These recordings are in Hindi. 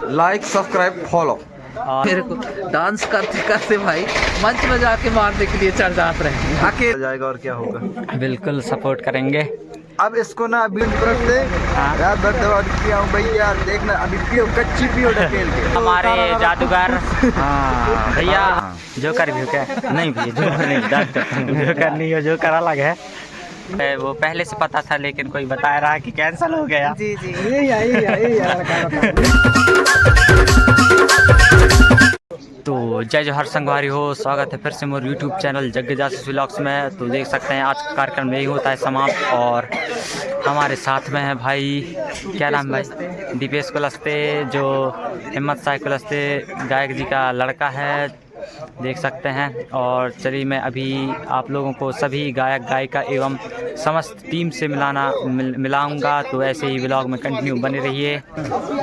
Like subscribe follow. और मेरे को डांस करते करते भाई मंच में जाके मारने के लिए चढ़ जाते रहे अकेले जाएगा और क्या होगा। बिल्कुल सपोर्ट करेंगे। अब इसको ना अभी से रात भर दवा किया हूँ भैया, देखना अभी पियो कच्ची पियो ढकेल के। हमारे जादूगर भैया जोकर भी क्या नहीं भैया जोकर नहीं जोकर नहीं हो, जोकर अलग है। वो पहले से पता था लेकिन कोई बता रहा है कि कैंसिल हो गया। जी जी यही तो जय जोहर संगवारी हो, स्वागत है फिर से मेरे यूट्यूब चैनल जग्गे जासूस व्लॉग्स में। तो देख सकते हैं आज का कार्यक्रम यही होता है समाप्त, और हमारे साथ में है भाई, क्या नाम भाई, दीपेश कुलस्ते, जो हिम्मत साई कुलस्ते गायक जी का लड़का है, देख सकते हैं। और चलिए मैं अभी आप लोगों को सभी गायक गायिका एवं समस्त टीम से मिलाऊंगा, तो ऐसे ही व्लॉग में कंटिन्यू बने रहिए।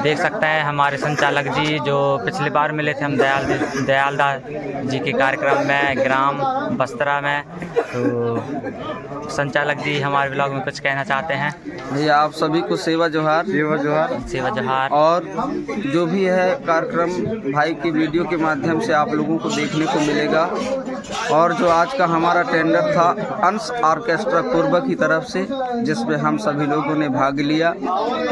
देख सकते हैं हमारे संचालक जी जो पिछली बार मिले थे हम दयालदास जी के कार्यक्रम में ग्राम बस्तरा में, तो संचालक जी हमारे व्लॉग में कुछ कहना चाहते हैं। भैया आप सभी को सेवा जोहार। सेवा जोहार। सेवा जोहार। और जो भी है कार्यक्रम भाई की वीडियो के माध्यम से आप लोगों को देखने को मिलेगा। और जो आज का हमारा टेंडर था अंश ऑर्केस्ट्रा कोरबा की तरफ से, जिसमें हम सभी लोगों ने भाग लिया,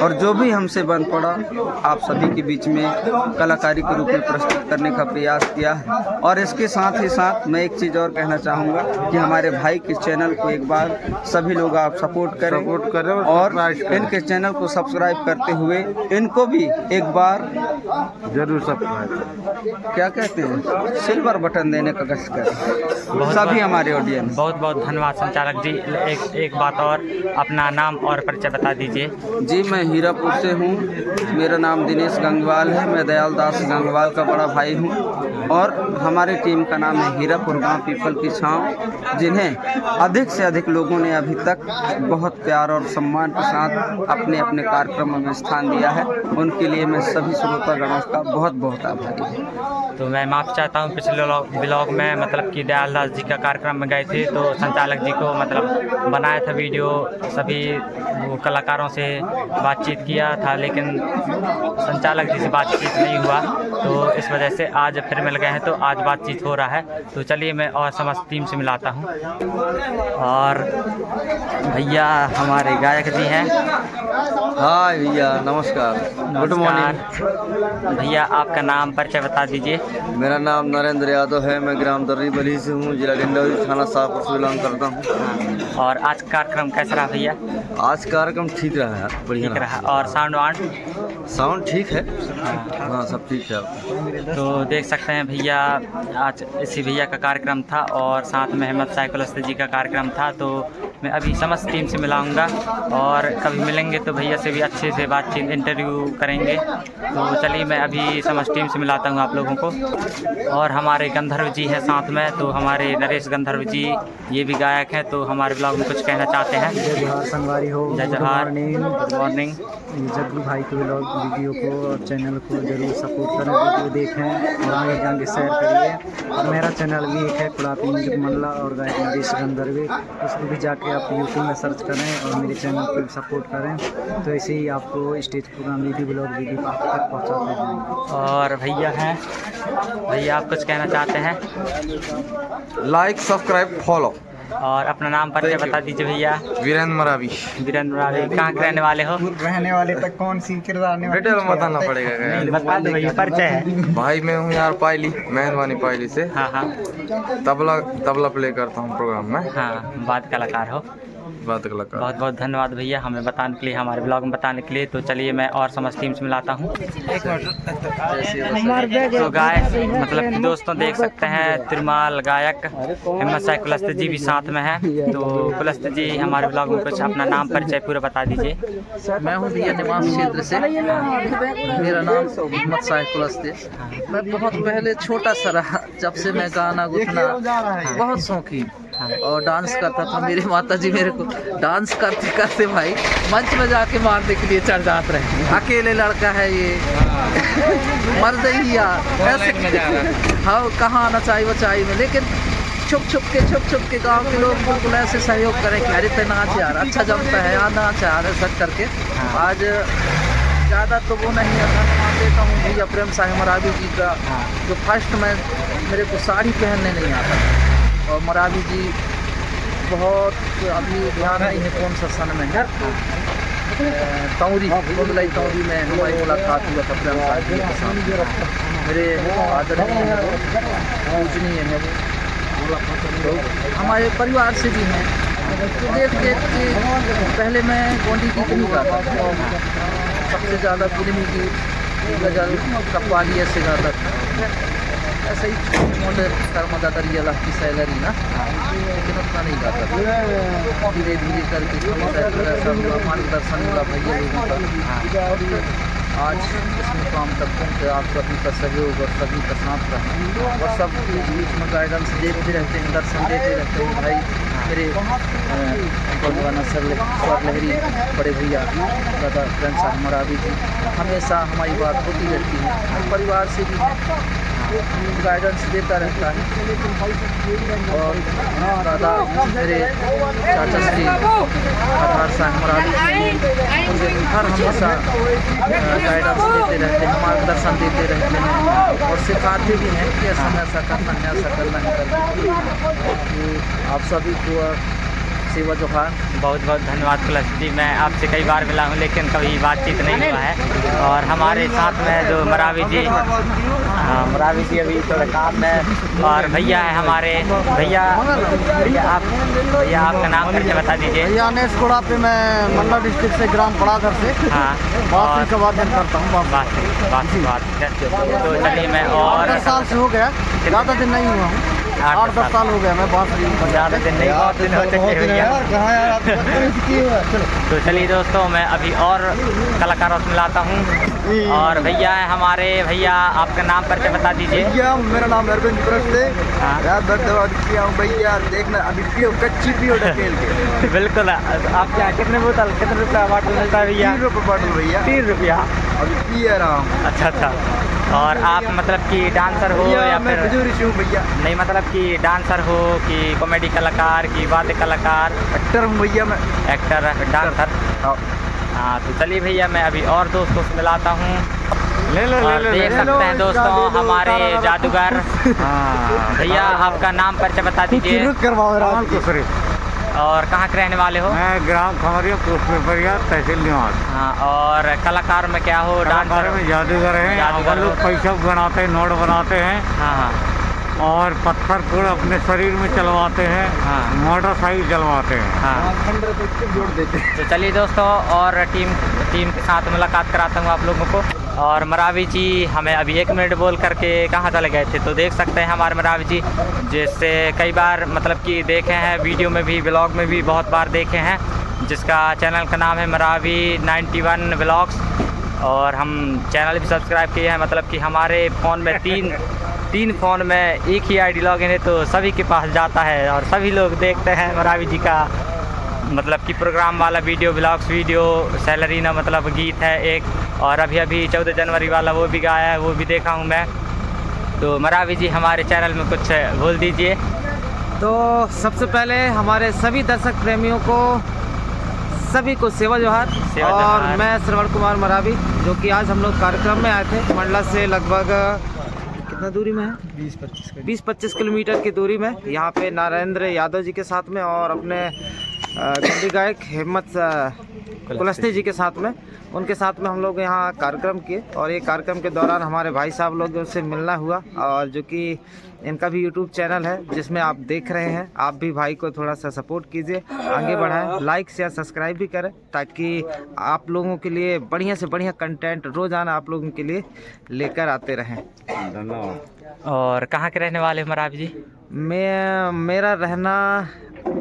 और जो भी हमसे बन पड़ा आप सभी के बीच में कलाकारी के रूप में प्रस्तुत करने का प्रयास किया है। और इसके साथ ही साथ मैं एक चीज़ और कहना चाहूँगा कि हमारे भाई के चैनल को एक बार सभी लोग आप सपोर्ट करें और इनके चैनल को सब्सक्राइब करते हुए इनको भी एक बार जरूर सब्सक्राइब क्या कहते हैं सिल्वर बटन देने का कष्ट करें सभी हमारे ऑडियंस। बहुत बहुत धन्यवाद संचालक जी। एक बात और, अपना नाम और परिचय बता दीजिए। जी मैं हीरापुर से हूँ, मेरा नाम दिनेश गंगवाल है, मैं दयालदास गंगवाल का बड़ा भाई हूँ, और हमारी टीम का नाम है हीरापुर गाँव पीपल की छाँव, जिन्हें अधिक से अधिक लोगों ने अभी तक बहुत प्यार और सम्मान के साथ अपने अपने कार्यक्रमों में स्थान दिया है। उनके लिए मैं सभी श्रोतागणों का बहुत बहुत आभारी हूँ। तो मैं माफ़ी चाहता हूँ, पिछले ब्लॉग में मतलब कि दयालदास जी का कार्यक्रम में गए थे, तो संचालक जी को मतलब बनाया था वीडियो, सभी वो कलाकारों से बातचीत किया था, लेकिन संचालक जी से बातचीत नहीं हुआ, तो इस वजह से आज फिर मिल गए हैं, तो आज बातचीत हो रहा है। तो चलिए मैं और समस्त टीम से मिलाता हूँ। और भैया हमारे गायक जी हैं। हाय भैया नमस्कार, गुड मॉर्निंग। भैया आपका नाम परिचय बता दीजिए। मेरा नाम नरेंद्र यादव है, मैं ग्राम दर्री बली से हूँ, जिला डिंडौरी, थाना शाहपुर से बिलोंग करता हूँ। और आज कार्यक्रम कैसा रहा भैया? आज कार्यक्रम ठीक रहा यार, बढ़िया रहा। और साउंड ठीक है, हाँ सब ठीक है। तो देख सकते हैं भैया आज इसी भैया का कार्यक्रम था, और साथ में हिम्मत साई कुलस्ते जी का कार्यक्रम था। तो मैं अभी समस्त टीम से मिलाऊंगा, और कभी मिलेंगे तो भैया से भी अच्छे से बातचीत इंटरव्यू करेंगे। तो चलिए मैं अभी समस्त टीम से मिलाता हूँ आप लोगों को। और हमारे गंधर्व जी हैं साथ में, तो हमारे नरेश गंधर्व जी ये भी गायक हैं, तो हमारे ब्लॉग में कुछ कहना चाहते हैं। जय जोहार संगवारी हो, जय जोहार, गुड मॉर्निंग। जग्गू भाई के ब्लॉग वीडियो को और चैनल को जरूर सपोर्ट करें, वीडियो देखें और आगे जाके शेयर करिए। और मेरा चैनल भी एक है कुलापी म्यूजिक मंडला और गायक नरेश गंधर्वे, उसको भी जाके आप यूट्यूब में सर्च करें और मेरे चैनल को सपोर्ट करें, तो ऐसे ही आपको stage programme video blog video आप तक पहुँचाते हैं। और भैया हैं, भैया आप कुछ कहना चाहते हैं? Like subscribe follow. और अपना नाम परिचय बता दीजिए भैया। वीरेंद्र मरावी। वीरेंद्र मरावी कहाँ के रहने वाले हो? रहने वाले तक कौन सी किरदार डिटेल बताना पड़ेगा, बता दो भैया, परिचय है। भाई मैं हूँ यार पायली, मेहरबानी पायली से। हाँ हाँ, तबला प्ले करता हूँ प्रोग्राम में। हाँ, वाद्य कलाकार हो। वाद्य कलाकार। बहुत बहुत धन्यवाद भैया हमें बताने के लिए, हमारे ब्लॉग में बताने के लिए। तो चलिए मैं और समस्त टीम से मिलाता हूँ। तो गायक मतलब कि दोस्तों देख सकते हैं तिरमाल गायक हिम्मत साई कुलस्ते जी भी साथ में है। तो कुलस्ते जी हमारे ब्लॉग में कुछ अपना नाम परिचय पूरा बता दीजिए। मैं हूँ भैया निवास क्षेत्र से, मेरा नाम हिम्मत साई कुलस्ते। मैं बहुत पहले छोटा सा रहा, जब से मैं गाना गुथना बहुत शौकीन और डांस करता था। मेरे माता जी मेरे को डांस करते करते भाई मंच में जाके मारने के लिए चढ़ जाते रहे। अकेले लड़का है ये मर गई ऐसे हाँ कहाँ नचाई वचाई में, लेकिन छुप छुप के गांव के लोग बिल्कुल ऐसे सहयोग करें कि अरे तो नाच यार अच्छा जमता है यार नाच यार सब करके। आज ज़्यादा तो वो नहीं है, धन्यवाद देता हूँ भैया प्रेम साहिब मरावी जी का जो फर्स्ट में मेरे को साड़ी पहनने नहीं आता था, और मरावी जी बहुत अभी ध्यान नहीं है कौन सा सन में है, तौरी बदलाई तौरी में हमारी मुलाकात हुआ था प्रेम साहिब जी के साथ। मेरे आदरणीय है वो, पूजनीय है वो, तो हमारे परिवार से भी हैं। तो देख देख के पहले मैं गोंडी गीत नहीं गाता था, सबसे ज़्यादा फिल्मी गीत गजल कव्वाली ऐसे गाता था, ऐसे ही छोटे मोटे कर्मदादरी अल्लाह की सैलरी ना, लेकिन उतना नहीं गाता था। धीरे धीरे करके सब मार्गदर्शन मिला भैया लोगों का, आज इस मुकाम तक पहुँचे। आप सभी का सहयोग और सभी का साथ रहना, और सब बीच बीच में गाइडेंस देते रहते हैं, दर्शन देते रहते हैं। भाई मेरे गोलवाना सर लहरी बड़े भैया दादा प्रेम साहिब मरावी जी, हमेशा हमारी बात होती रहती है, परिवार से भी गाइडेंस देता रहता है। और दादा मेरे चाचा श्री आधार साहिब मरावी मुझे हर हमेशा गाइडेंस देते रहते हैं, मार्गदर्शन देते रहते हैं, और सिखाते भी हैं कि ऐसा ऐसा करना है, ऐसा करना है करके। आप सभी को सेवा जोहार। बहुत बहुत धन्यवाद कुलस्ते जी। मैं आपसे कई बार मिला हूँ लेकिन कभी बातचीत नहीं हुआ है। और हमारे साथ में जो मरावी जी, मरावी जी अभी थोड़ा काम में, और भैया है हमारे भैया आपका नाम करके बता दीजिए। भैया अनेश कोड़ा पे, मैं मंडला डिस्ट्रिक्ट से, ग्राम पड़ाधर से हाँ, बात का वादन करता हूँ। तो चलिए मैं और 10 साल से हो गया, ज़्यादा दिन नहीं हुआ हूँ, 8-10 साल हो गया मैं बांसुरी ज़्यादा दिन नहीं, बहुत दिन हो चुके भैया। तो चलिए दोस्तों, मैं अभी और कलाकारों से मिलाता हूँ। और भैया है हमारे, भैया आपका नाम करके बता दीजिए। भैया मेरा नाम अरविंद प्रस्ते, हाँ। रात भर दवा किया हूँ भैया, देखना अभी पियो कच्ची पियो ढकेल के। बिल्कुल। आप क्या कितने बोतल कितने रुपया बॉटल मिलता है भैया? 3 रुपये बॉटल भैया। 3 रुपया। अभी पिए रहा हूँ। अच्छा अच्छा। और आप मतलब कि डांसर हो या मैं फिर खजूरी से हूँ भैया। नहीं, मतलब कि डांसर हो कि कॉमेडी कलाकार की वाद्य कलाकार? एक्टर हूँ भैया मैं। Actor dancer. हाँ, तो चलिए भैया मैं अभी और दोस्तों से मिलाता हूँ। और देख सकते हैं दोस्तों हमारे जादूगर। भैया आपका नाम परिचय बता दीजिए और कहाँ के रहने वाले हो? मैं ग्राम खमरिया पोस्टपेपरिया तहसील निवास। हाँ, और कलाकार में क्या हो? डांसर में जादूगर हैं, जादूगर लोग पैसा बनाते हैं, नोट बनाते हैं, हाँ हाँ, और पत्थर पूरा अपने शरीर में चलवाते हैं, हाँ। मोटरसाइकिल चलवाते हैं। हाँ, जोड़ देते हैं। तो चलिए दोस्तों, और टीम के साथ मुलाकात कराता हूँ आप लोगों को। और मरावी जी हमें अभी 1 मिनट बोल करके कहाँ चले गए थे, तो देख सकते हैं हमारे मरावी जी, जिससे कई बार मतलब कि देखे हैं, वीडियो में भी ब्लॉग में भी बहुत बार देखे हैं, जिसका चैनल का नाम है मरावी 91 व्लॉग्स। और हम चैनल भी सब्सक्राइब किए हैं, मतलब कि हमारे फ़ोन में तीन फ़ोन में एक ही आईडी लॉगिन है, तो सभी के पास जाता है और सभी लोग देखते हैं मरावी जी का मतलब कि प्रोग्राम वाला वीडियो, ब्लॉग्स वीडियो, सैलरी ना मतलब गीत है एक, और अभी 14 जनवरी वाला वो भी गाया है, वो भी देखा हूँ मैं। तो मरावी जी हमारे चैनल में कुछ बोल दीजिए। तो सबसे पहले हमारे सभी दर्शक प्रेमियों को सभी को सेवा जोहार। और मैं श्रवण कुमार मरावी, जो कि आज हम लोग कार्यक्रम में आए थे मंडला से, लगभग कितना दूरी में है? 20-25 किलोमीटर की दूरी में, यहाँ पे नारायण यादव जी के साथ में और अपने गंदी गायक हिम्मत कुलस्ते जी के साथ में, उनके साथ में हम लोग यहाँ कार्यक्रम किए। और ये कार्यक्रम के दौरान हमारे भाई साहब लोग से मिलना हुआ, और जो कि इनका भी यूट्यूब चैनल है जिसमें आप देख रहे हैं। आप भी भाई को थोड़ा सा सपोर्ट कीजिए, आगे बढ़ाएं, लाइक शेयर सब्सक्राइब भी करें, ताकि आप लोगों के लिए बढ़िया से बढ़िया कंटेंट रोज़ाना आप लोगों के लिए लेकर आते रहें। धन्यवाद। और कहाँ के रहने वाले मरावी जी? मेरा रहना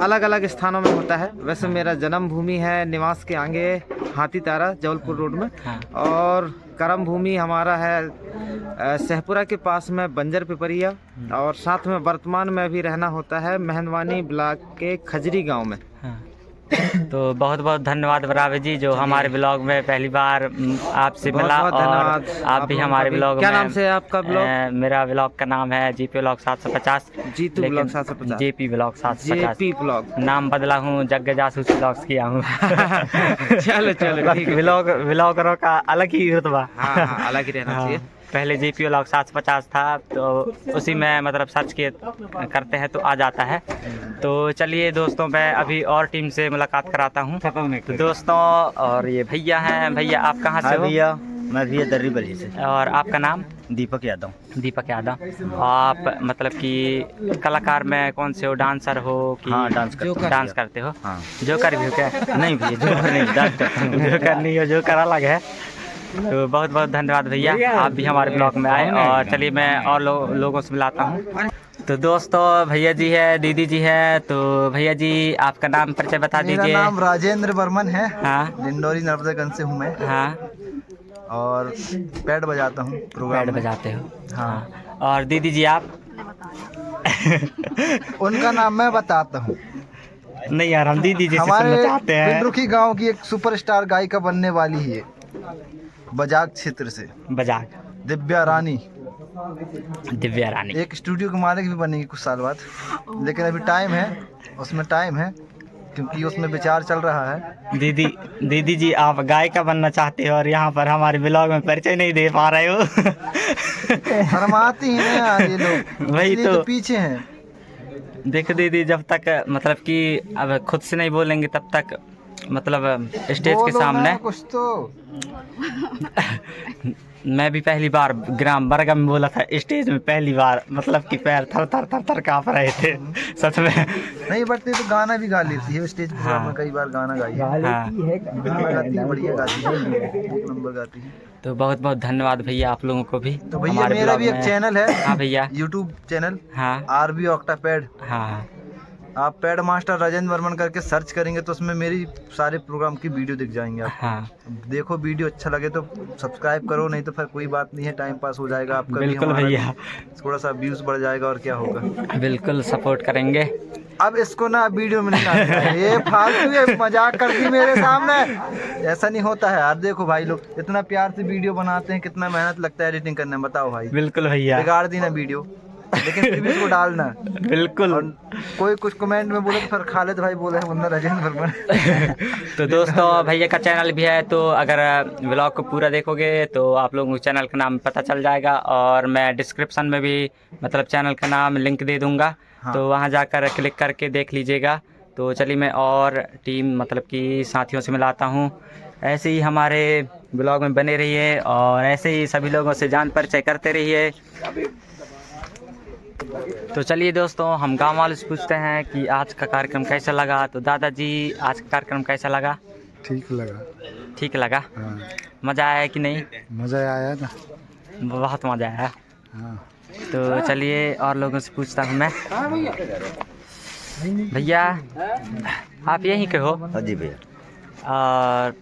अलग अलग स्थानों में होता है। वैसे मेरा जन्म भूमि है निवास के आगे हाथी तारा जबलपुर रोड में, हाँ। और कर्म भूमि हमारा है सहपुरा के पास में बंजर पिपरिया, और साथ में वर्तमान में भी रहना होता है मेहंदवानी ब्लॉक के खजरी गांव में। हाँ। तो बहुत बहुत धन्यवाद बराबर जी जो हमारे ब्लॉग में पहली बार आपसे मिला। बहुत और धन्यवाद आप भी हमारे ब्लॉग क्या में। नाम से है आपका ब्लॉग? मेरा ब्लॉग का नाम है GP blog 750। Jitu blog 750। JP blog 750। JP blog नाम बदला हूँ, जग्गे जासूस ब्लॉग्स किया हूँ। चलो चलो ठीक है। ब्लॉगरों का अलग ही रुतबा। हाँ अलग ही रहना चाहिए। पहले जीपी ब्लॉग 750 था, तो उसी में मतलब सर्च किए करते हैं तो आ जाता है। तो चलिए दोस्तों, मैं अभी और टीम से मुलाकात कराता हूँ। तो दोस्तों, और ये भैया हैं। भैया आप कहाँ से हो? भैया मैं भैया दर्री बली से। और आपका नाम? दीपक यादव। दीपक यादव। आप मतलब कि कलाकार में कौन से हो? डांसर हो कि? हाँ, डांस करते हो। हाँ। जोकर भी हो क्या? नहीं भैया जोकर नहीं, डांस करता हूँ। जोकर नहीं हो, जोकर अलग है। तो बहुत बहुत धन्यवाद भैया, आप भी हमारे ब्लॉग में आए। और चलिए मैं और लोगों से मिलाता हूँ। तो दोस्तों, भैया जी है, दीदी जी है। तो भैया जी आपका नाम परिचय बता दीजिए। मेरा नाम राजेंद्र वर्मन है। हाँ। डिंडोरी नर्मदागंज से हूँ मैं। हाँ। और पैड बजाता हूँ प्रोग्राम पैड में। बजाते हो? हाँ। और दीदी जी आप? उनका नाम मैं बताता हूँ। नहीं यार, हम दीदी जी से हमारे सुनना चाहते हैं। बिंद्रुखी गांव की एक सुपरस्टार गायिका बनने वाली है, बजाग क्षेत्र से। बजाग दिव्या रानी। दिव्या रानी। एक स्टूडियो के मालिक भी बनेगी कुछ साल बाद, लेकिन अभी टाइम है, उसमें टाइम है क्योंकि उसमें विचार चल रहा है। दीदी जी आप गायिका बनना चाहते हो और यहाँ पर हमारे ब्लॉग में परिचय नहीं दे पा रहे हो। शर्माती हैं ना ये लोग, वही इसलिए तो। तो पीछे हैं। देखो दीदी, जब तक मतलब कि अब खुद से नहीं बोलेंगे तब तक मतलब स्टेज के बोलो सामने। ना कुछ तो। मैं भी पहली बार ग्राम बरगम में बोला था, स्टेज में पहली बार, मतलब कि पैर थर थर थर थर काँप रहे थे सच में। नहीं बट ये तो गाना भी गा लेती है, स्टेज प्रोग्राम में कई बार गाना गाई है। हाँ। गाना गाती है, बढ़िया गाती है, एक नंबर गाती है। तो बहुत बहुत धन्यवाद भैया आप लोगों को भी। तो भैया हमारे मेरा ब्लॉग भी एक में। चैनल है। हाँ भैया। यूट्यूब चैनल हाँ। RB ऑक्टापैड। हाँ। आप पैड मास्टर राजेंद्र वर्मन करके सर्च करेंगे तो उसमें मेरी सारे प्रोग्राम की वीडियो दिख जाएंगे आपको। हाँ। देखो, वीडियो अच्छा लगे तो सब्सक्राइब करो, नहीं तो फिर कोई बात नहीं है, टाइम पास हो जाएगा आपका भी, बिल्कुल हमारा भैया। भी। थोड़ा सा व्यूज बढ़ जाएगा और क्या होगा। बिल्कुल सपोर्ट करेंगे। अब इसको ना वीडियो में नहीं लाना है, ये फालतू ये मजाक करती मेरे सामने। ऐसा नहीं होता है यार। देखो भाई, लोग इतना प्यार से वीडियो बनाते हैं, कितना मेहनत लगता है एडिटिंग करने में, बताओ भाई। बिल्कुल भैया। बिगाड़ दी ना वीडियो, लेकिन फिर भी इसको डालना। बिल्कुल। और कोई कुछ कमेंट में बोले तो फिर खालिद भाई बोले हैं वरना राजेंद्र वर्मन। तो दोस्तों, भैया का चैनल भी है, तो अगर व्लॉग को पूरा देखोगे तो आप लोगों को चैनल का नाम पता चल जाएगा। और मैं डिस्क्रिप्शन में भी मतलब चैनल का नाम लिंक दे दूंगा। हाँ। तो वहां जाकर क्लिक करके देख लीजिएगा। तो चलिए मैं और टीम मतलब कि साथियों से मिलाता हूँ। ऐसे ही हमारे ब्लॉग में बने रहिए और ऐसे ही सभी लोगों से जान परिचय करते रहिए। तो चलिए दोस्तों, हम गांव वालों से पूछते हैं कि आज का कार्यक्रम कैसा लगा। तो दादाजी, आज का कार्यक्रम कैसा लगा? ठीक लगा। ठीक लगा? हाँ। मज़ा आया कि नहीं? मज़ा आया ना। बहुत मज़ा आया। हाँ। तो चलिए और लोगों से पूछता हूँ मैं। भैया आप यहीं के हो? हाँ जी भैया। और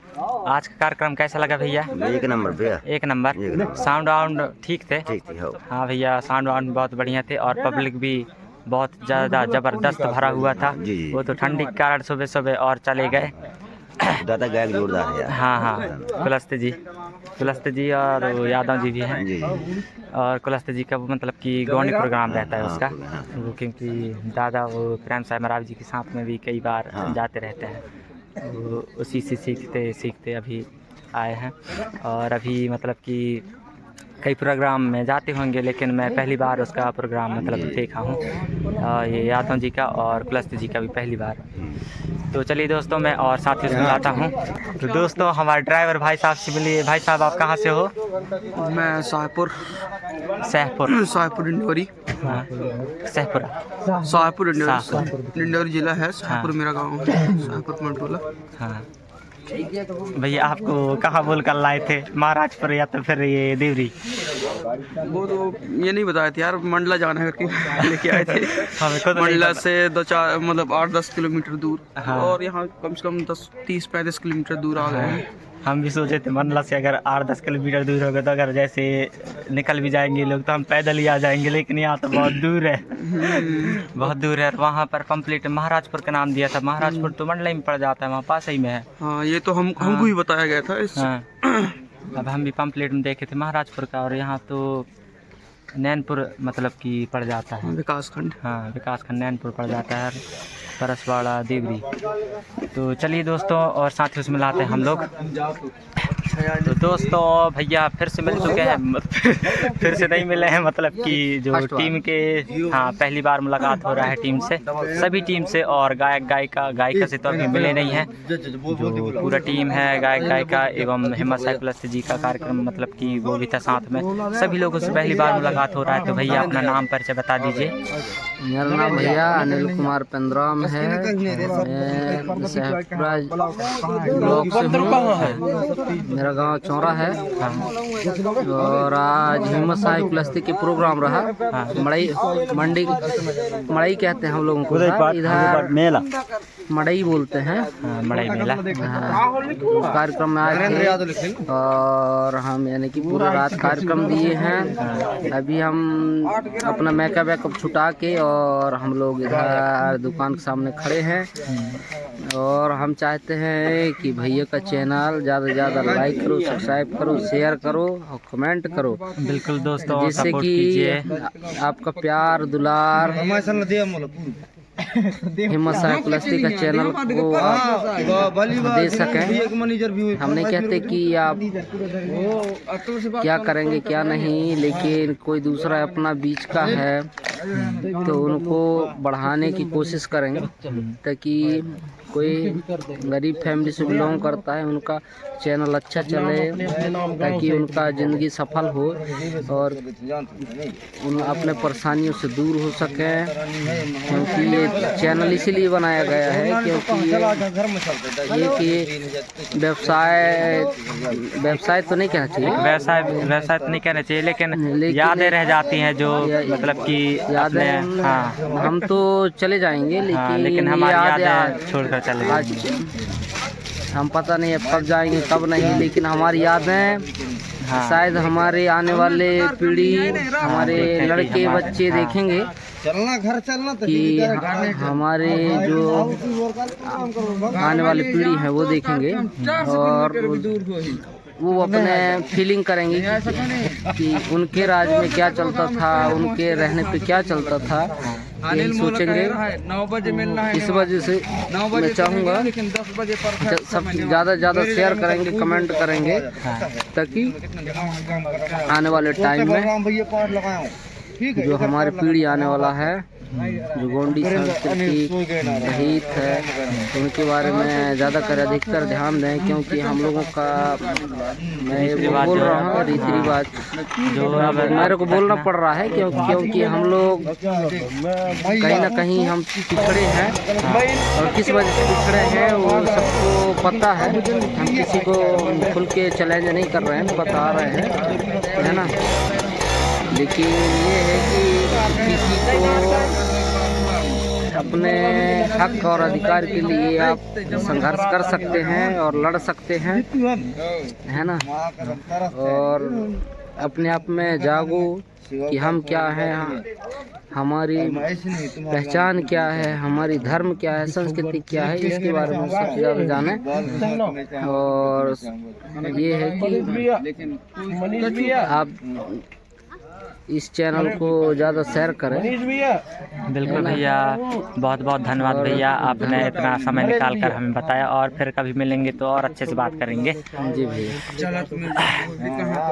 आज का कार्यक्रम कैसा लगा भैया? एक नंबर भैया। एक नंबर। साउंड वाउंड ठीक थे? ठीक थी। हो। हाँ भैया, साउंड वाउंड बहुत बढ़िया थे और पब्लिक भी बहुत ज़्यादा ज़बरदस्त भरा हुआ था। जी, जी। वो तो ठंडी के कारण सुबह सुबह और चले गए। दादा गायक जोरदार है यार। हाँ हाँ, कुलस्ते जी और वो यादव जी भी हैं। जी। और कुलस्ते जी का वो मतलब कि गौनी प्रोग्राम रहता है उसका। हाँ। वो क्योंकि दादा वो प्रेम साहब मरावी जी के साथ में भी कई बार हाँ। जाते रहते हैं। वो उसी से सीखते अभी आए हैं। और अभी मतलब कि कई प्रोग्राम में जाते होंगे, लेकिन मैं पहली बार उसका प्रोग्राम मतलब देखा हूँ। ये यादव जी का और कुलस्ते जी का भी पहली बार। तो चलिए दोस्तों, मैं और साथियों से मिलाता हूँ। तो दोस्तों, हमारे ड्राइवर भाई साहब से मिलिए। भाई साहब आप कहाँ से हो? मैं शाहपुर डिंडोरी। हाँ, सहपुरा। शाहपुर शाहपुर। डिंडोरी जिला है। शाहपुर मेरा गाँव है, शाहपुर मंडोला। हाँ भैया, आपको कहाँ बोल कर लाए थे? महाराजपुर या तो फिर ये देवरी? वो तो ये नहीं बताए थे यार, मंडला जाना करके लेके आए थे। हमें खुद नहीं मंडला पता। से 2-4 मतलब 8-10 किलोमीटर दूर। हाँ। और यहाँ कम से कम 30-35 किलोमीटर दूर आ गए हैं। हम भी सोचे थे मंडला से अगर 8-10 किलोमीटर दूर होगा तो अगर जैसे निकल भी जाएंगे लोग तो हम पैदल ही आ जाएंगे, लेकिन यहाँ तो बहुत दूर है, बहुत दूर है। वहाँ पर पम्पलेट महाराजपुर का नाम दिया था, महाराजपुर तो मंडला में पड़ जाता है, वहाँ पास ही में है। हाँ ये तो हमको ही बताया गया था इस हाँ अब हम भी पम्पलेट में देखे थे महाराजपुर का, और यहाँ तो नैनपुर मतलब कि पड़ जाता है, विकासखंड। हाँ विकासखंड नैनपुर पड़ जाता है, परसवाड़ा देवरी। तो चलिए दोस्तों और साथियों से मिलाते हैं हम लोग। तो दोस्तों भैया फिर से मिल चुके हैं, फिर से नहीं मिले हैं, मतलब कि जो टीम के, हाँ पहली बार मुलाकात हो रहा है टीम से, सभी टीम से। और गायक गायिका से तो अभी मिले नहीं हैं, जो पूरा टीम है गायक गायिका एवं हिम्मत साइकिलिस्ट जी का कार्यक्रम मतलब कि वो भी था साथ में, सभी लोगों से पहली बार मुलाकात हो रहा है। तो भैया अपना नाम परिचय बता दीजिए। मेरा नाम भैया अनिल कुमार पेंद्राम है, मैं सहपुरा ब्लॉक से हूँ, मेरा गांव चौरा है। और आज हिम्मत साइकिलिस्ट के प्रोग्राम रहा, मड़ई कहते हैं हम लोगों को, इधर मेला मड़ई बोलते हैं, मड़ई मेला। उस कार्यक्रम में आए थे और हम यानी कि पूरी रात कार्यक्रम दिए हैं। अभी हम अपना मेकअप वेकअप छुटा के और हम लोग इधर दुकान के सामने खड़े हैं, और हम चाहते हैं कि भैया का चैनल ज़्यादा से ज़्यादा लाइक करो, सब्सक्राइब करो, शेयर करो और कमेंट करो, बिल्कुल दोस्तों, जिससे कि आपका प्यार दुलार हिम्मत साइकिलिस्ट का चैनल को आप दे सकें। हम नहीं कहते कि आप क्या करेंगे क्या नहीं, लेकिन कोई दूसरा अपना बीच का है तो उनको बढ़ाने की कोशिश करेंगे, ताकि कोई गरीब फैमिली से बिलोंग करता है उनका चैनल अच्छा चले, ताकि उनका ज़िंदगी सफल हो और उन अपने परेशानियों से दूर हो सके। क्योंकि ये चैनल इसीलिए बनाया गया है क्योंकि ये कि व्यवसाय तो नहीं कहना चाहिए, व्यवसाय तो नहीं कहना चाहिए, लेकिन यादें रह जाती हैं जो मतलब कि यादें। हाँ हम तो चले जाएंगे, लेकिन हमारी यादें छोड़कर चले आज हम पता नहीं अब कब जाएंगे कब नहीं, लेकिन हमारी यादें शायद हमारे आने वाले पीढ़ी, हमारे लड़के बच्चे देखेंगे कि हमारे जो आने वाली पीढ़ी है वो देखेंगे और वो अपने फीलिंग करेंगे कि उनके राज में क्या चलता था, उनके रहने पे क्या चलता था, यही सोचेंगे। इस वजह से मैं चाहूँगा सब ज़्यादा शेयर करेंगे, कमेंट करेंगे, ताकि आने वाले टाइम में जो हमारी पीढ़ी आने वाला है, जो गोंडी संस्कृति शहीद है, उनके बारे में ज़्यादातर अधिकतर ध्यान दें। क्योंकि हम लोगों का, मैं ये बोल रहा हूँ, रीति रिवाज जो अब मेरे को बोलना पड़ रहा है क्योंकि हम लोग कहीं ना कहीं हम पिछड़े हैं, और किस वजह से पिछड़े हैं वो सबको पता है। हम किसी को खुल के चैलेंज नहीं कर रहे हैं, बता रहे हैं, है ना। लेकिन ये है कि किसी को अपने हक और अधिकार के लिए आप संघर्ष कर सकते हैं और लड़ सकते हैं, है ना। और अपने आप में जागो कि हम क्या हैं, हमारी पहचान क्या है, हमारी धर्म क्या है, संस्कृति क्या है, इसके बारे में सबसे ज़्यादा जाने। और ये है कि आप इस चैनल को ज़्यादा शेयर करें। बिल्कुल भैया, बहुत बहुत धन्यवाद भैया, आपने इतना समय निकाल कर हमें बताया, और फिर कभी मिलेंगे तो और अच्छे से बात करेंगे। जी भैया।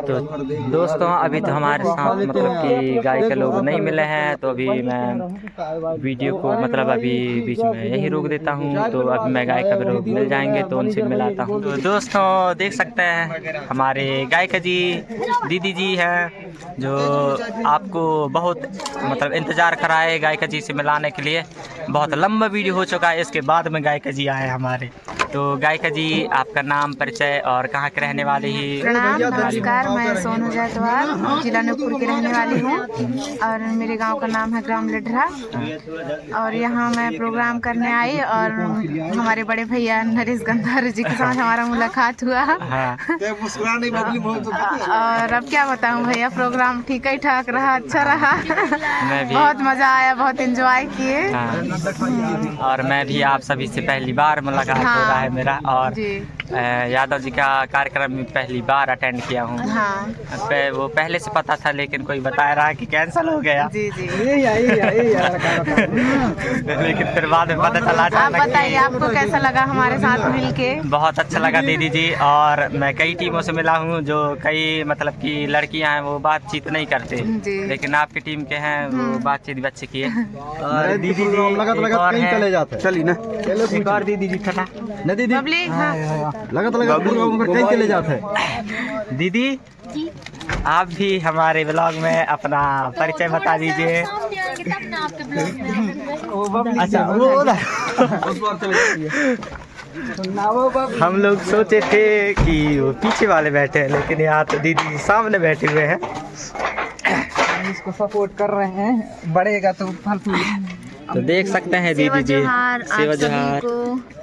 तो दोस्तों अभी तो हमारे साथ मतलब कि गाय के लोग नहीं मिले हैं, तो अभी मैं वीडियो को मतलब अभी बीच में यही रोक देता हूँ। तो अभी मैं गाय का लोग मिल जाएंगे तो उनसे मिलाता हूँ। तो दोस्तों देख सकते हैं हमारे गायिका जी दीदी जी हैं, जो आपको बहुत मतलब इंतज़ार कराए गायिका जी से मिलाने के लिए। बहुत लंबा वीडियो हो चुका है, इसके बाद में गायिका जी आए हमारे। तो गायिका जी आपका नाम परिचय और कहाँ के रहने वाले ही? प्रणाम, नमस्कार। मैं सोनू जायसवाल जिला नूरपुर की रहने वाली हूँ और मेरे गांव का नाम है ग्राम लेडरा और यहाँ मैं प्रोग्राम करने आई और हमारे बड़े भैया नरेश गंधार जी के साथ हमारा मुलाकात हुआ। हाँ। और अब क्या बताऊँ भैया, प्रोग्राम ठीक ही ठाक रहा, अच्छा रहा। मैं भी बहुत मजा आया, बहुत एंजॉय किए। हाँ। और मैं भी आप सभी से पहली बार मुलाकात हो हाँ। रहा है मेरा और जी। यादव जी का कार्यक्रम में पहली बार अटेंड किया हूँ। हाँ वो पहले से पता था लेकिन कोई बता रहा कि कैंसिल हो गया। जी जी। लेकिन फिर बाद में पता चला। आप बताइए आपको कैसा लगा हमारे साथ मिलके? बहुत अच्छा लगा दीदी जी। और मैं कई टीमों से मिला हूँ जो कई मतलब कि लड़कियां हैं वो बातचीत नहीं करते, लेकिन आपकी टीम के हैं वो बातचीत भी अच्छी की है। और दीदी जी चले जाते हैं। चली ना एक और दीदी जी था न दीदी पब्लिक। हाँ। लगा कहीं चले जाते हैं। दीदी आप भी हमारे ब्लॉग में अपना परिचय बता दीजिए। अच्छा हम लोग सोचे थे कि वो पीछे वाले बैठे हैं लेकिन यहाँ तो दीदी सामने बैठे हुए हैं। इसको सपोर्ट कर रहे हैं, बढ़ेगा तो फालतू। तो देख सकते हैं दीदी जी सेवा जोहार।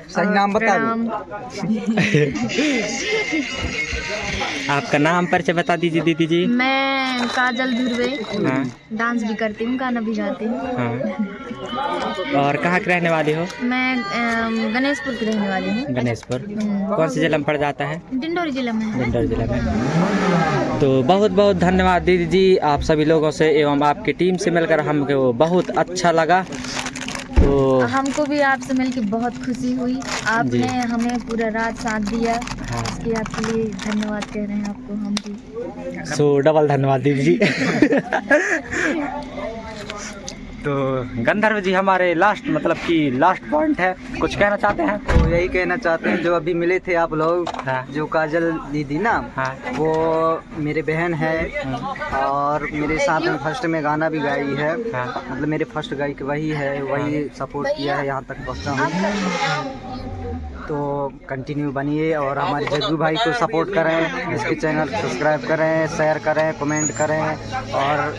सही नाम बता आपका नाम परिचय बता दीजिए दीदी जी। मैं काजल धुर्वे, हाँ। डांस भी करती हूँ, गाना भी गाती हूँ। हाँ। और कहाँ के रहने वाली हो? मैं गणेशपुर की रहने वाली हूँ। गणेशपुर कौन से जिला में पड़ जाता है? डिंडोरी जिला में है। डिंडोरी जिला में। तो बहुत बहुत धन्यवाद दीदी जी आप सभी लोगों से एवं आपकी टीम से मिलकर हमको बहुत अच्छा लगा। तो हमको भी आपसे मिलकर बहुत खुशी हुई, आपने हमें पूरा रात साथ दिया। हाँ। इसके आपके लिए धन्यवाद कह रहे हैं आपको हम भी। सो डबल धन्यवाद दीदी जी। तो गंधर्व जी हमारे लास्ट मतलब कि लास्ट पॉइंट है, कुछ कहना चाहते हैं? तो यही कहना चाहते हैं जो अभी मिले थे आप लोग, हाँ। जो काजल दीदी ना, हाँ। वो मेरे बहन है और मेरे साथ में फर्स्ट में गाना भी गाई है। हाँ। मतलब मेरे फर्स्ट गायक वही है, वही सपोर्ट किया है यहाँ तक पहुँचा हूँ। तो कंटिन्यू बनिए और हमारे जग्गू भाई को सपोर्ट करें, इसके चैनल सब्सक्राइब करें, शेयर करें, कमेंट करें और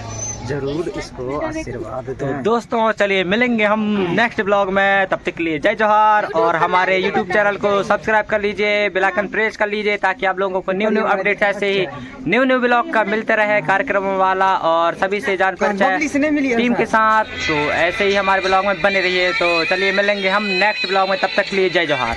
ज़रूर इसको आशीर्वाद तो दें। दोस्तों चलिए मिलेंगे हम नेक्स्ट ब्लॉग में, तब तक के लिए जय जोहार। और हमारे YouTube चैनल को सब्सक्राइब कर लीजिए, बेल आइकन प्रेस कर लीजिए ताकि आप लोगों को न्यू अपडेट्स ऐसे ही न्यू ब्लॉग का मिलते रहे कार्यक्रमों वाला और सभी से जान परिचय टीम के साथ। तो ऐसे ही हमारे ब्लॉग में बने रहिए। तो चलिए मिलेंगे हम नेक्स्ट ब्लॉग में, तब तक के लिए जय जोहार।